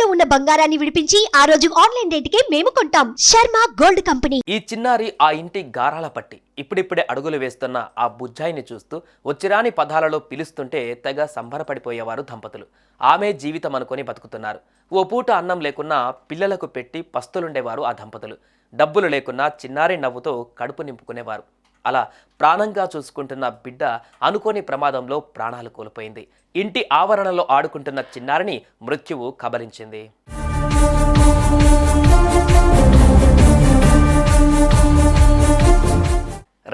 తాకట్టులో ఉన్న బంగారాన్ని విడిపించి ఆ రోజు ఆన్లైన్ రేటుకే మేము కొంటాం. Sharma gold company. ఈ చిన్నారి ఆ ఇంటి గారాల పట్టి ఇప్పుడిప్పుడే అడుగులు వేస్తున్న ఆ బుజ్జాయిని చూస్తూ వచ్చిరాని పదాలలో పిలుస్తుంటే తెగ సంబరపడిపోయేవారు దంపతులు. ఆమె జీవితం అనుకొని బతుకుతున్నారు. ఓ పూట అన్నం లేకున్నా పిల్లలకు పెట్టి పస్తులుండేవారు ఆ దంపతులు. డబ్బులు లేకున్నా చిన్నారి నవ్వుతో కడుపు నింపుకునేవారు. అలా ప్రాణంగా చూసుకుంటున్న బిడ్డ అనుకోని ప్రమాదంలో ప్రాణాలు కోల్పోయింది. ఇంటి ఆవరణలో ఆడుకుంటున్న చిన్నారిని మృత్యువు కబలించింది.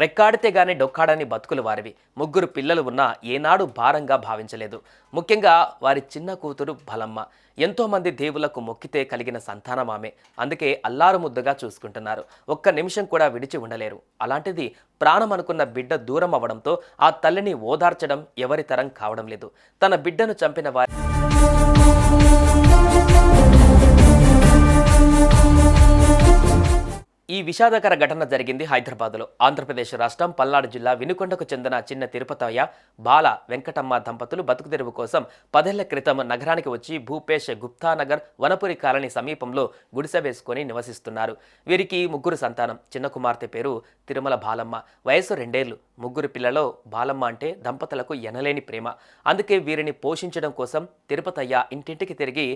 రెక్కాడితే గాని డొక్కాడని బతుకులు వారివి. ముగ్గురు పిల్లలు ఉన్నా ఏనాడు భారంగా భావించలేదు. ముఖ్యంగా వారి చిన్న కూతురు బలమ్మ. ఎంతోమంది దేవులకు మొక్కితే కలిగిన సంతానం ఆమె. అందుకే అల్లారు ముద్దుగా చూసుకుంటున్నారు. ఒక్క నిమిషం కూడా విడిచి ఉండలేరు. అలాంటిది ప్రాణం అనుకున్న బిడ్డ దూరం అవ్వడంతో ఆ తల్లిని ఓదార్చడం ఎవరి తరం కావడం లేదు. తన బిడ్డను చంపిన వారి ఈ విషాదకర ఘటన జరిగింది హైదరాబాద్లో. ఆంధ్రప్రదేశ్ రాష్ట్రం పల్నాడు జిల్లా వినుకొండకు చెందిన చిన్న తిరుపతయ్య, బాల వెంకటమ్మ దంపతులు బతుకుదెరువు కోసం 10 ఏళ్ల క్రితం నగరానికి వచ్చి భూపేష్ గుప్తానగర్ వనపురి కాలనీ సమీపంలో గుడిసె వేసుకొని నివసిస్తున్నారు. వీరికి ముగ్గురు సంతానం. చిన్న కుమార్తె పేరు తిరుమల బాలమ్మ. వయసు 2 ఏళ్లు. ముగ్గురు పిల్లలో బాలమ్మ అంటే దంపతులకు ఎనలేని ప్రేమ. అందుకే వీరిని పోషించడం కోసం తిరుపతయ్య ఇంటింటికి తిరిగి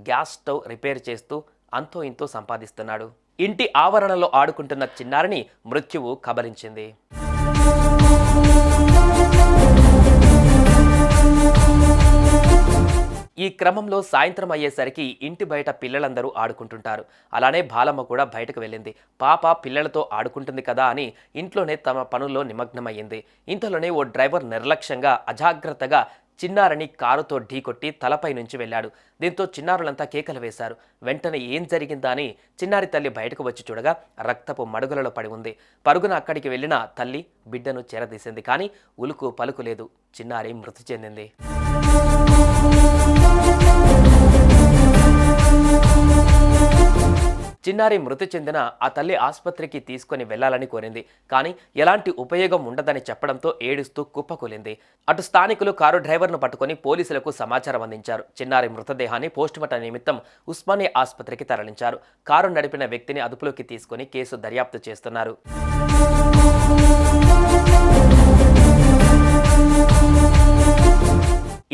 గ్యాస్ స్టవ్ రిపేర్ చేస్తూ అంతో ఇంతో సంపాదిస్తున్నాడు. ఇంటి ఆవరణలో ఆడుకుంటున్న చిన్నారిని మృత్యువు కబలించింది. ఈ క్రమంలో సాయంత్రం అయ్యేసరికి ఇంటి బయట పిల్లలందరూ ఆడుకుంటుంటారు. అలానే బాలమ్మ కూడా బయటకు వెళ్ళింది. పాప పిల్లలతో ఆడుకుంటుంది కదా అని ఇంట్లోనే తమ పనుల్లో నిమగ్నమయ్యింది. ఇంతలోనే ఓ డ్రైవర్ నిర్లక్ష్యంగా అజాగ్రత్తగా చిన్నారిని కారుతో ఢీకొట్టి తలపై నుంచి వెళ్ళాడు. దీంతో చిన్నారులంతా కేకలు వేశారు. వెంటనే ఏం జరిగిందా అని చిన్నారి తల్లి బయటకు వచ్చి చూడగా రక్తపు మడుగులలో పడి ఉంది. పరుగున అక్కడికి వెళ్ళిన తల్లి బిడ్డను చేరదీసింది. కానీ ఉలుకు పలుకు లేదు. చిన్నారి మృతి చెందింది. చిన్నారి మృతి చెందిన ఆ తల్లి ఆసుపత్రికి తీసుకొని వెళ్లాలని కోరింది. కానీ ఎలాంటి ఉపయోగం ఉండదని చెప్పడంతో ఏడుస్తూ కుప్పకూలింది. అటు స్థానికులు కారు డ్రైవర్ను పట్టుకొని పోలీసులకు సమాచారం అందించారు. చిన్నారి మృతదేహాన్ని పోస్టుమార్టం నిమిత్తం ఉస్మానియా ఆసుపత్రికి తరలించారు. కారు నడిపిన వ్యక్తిని అదుపులోకి తీసుకొని కేసు దర్యాప్తు చేస్తున్నారు.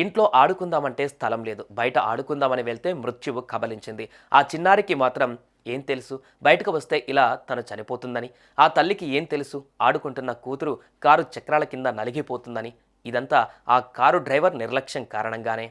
ఇంట్లో ఆడుకుందామంటే స్థలం లేదు. బయట ఆడుకుందామని వెళ్తే మృత్యువు కబలించింది. ఆ చిన్నారికి మాత్రం ఏం తెలుసు బయటకు వస్తే ఇలా తను చనిపోతుందని? ఆ తల్లికి ఏం తెలుసు ఆడుకుంటున్న కూతురు కారు చక్రాల కింద నలిగిపోతుందని? ఇదంతా ఆ కారు డ్రైవర్ నిర్లక్ష్యం కారణంగానే.